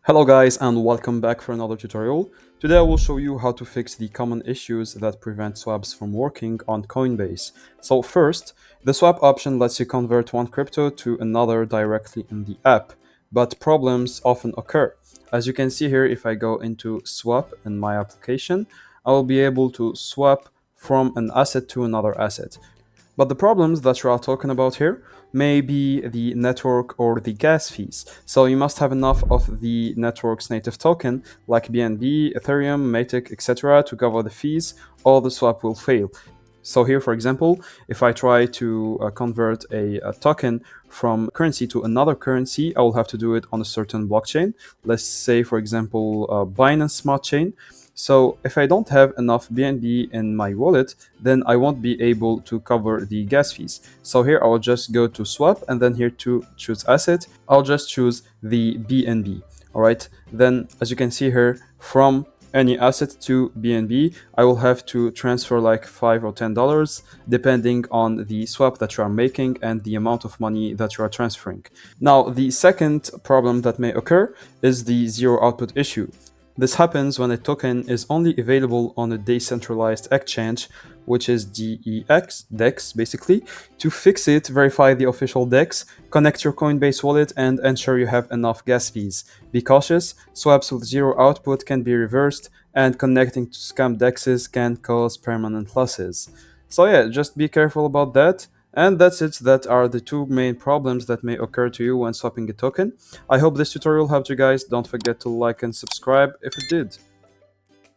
Hello guys and welcome back for another tutorial. Today I will show you how to fix the common issues that prevent swaps from working on Coinbase. So first, the swap option lets you convert one crypto to another directly in the app, but problems often occur. As you can see here, if I go into swap in my application, I will be able to swap from an asset to another asset. But the problems that we are talking about here may be the network or the gas fees. So you must have enough of the network's native token like BNB, Ethereum, Matic, etc. to cover the fees, or the swap will fail. So here, for example, if I try to convert a token from currency to another currency, I will have to do it on a certain blockchain. Let's say, for example, Binance Smart Chain. So if I don't have enough BNB in my wallet, then I won't be able to cover the gas fees. So here I will just go to swap and then here to choose asset, I'll just choose the BNB. All right. Then as you can see here, from any asset to BNB, I will have to transfer like $5 or $10 depending on the swap that you are making and the amount of money that you are transferring. Now, the second problem that may occur is the zero output issue. This happens when a token is only available on a decentralized exchange, which is DEX basically. To fix it, verify the official DEX, connect your Coinbase wallet, and ensure you have enough gas fees. Be cautious, swaps with zero output can be reversed, and connecting to scam DEXs can cause permanent losses. So yeah, just be careful about that. And that's it. That are the two main problems that may occur to you when swapping a token. I hope this tutorial helped you guys. Don't forget to like and subscribe if it did.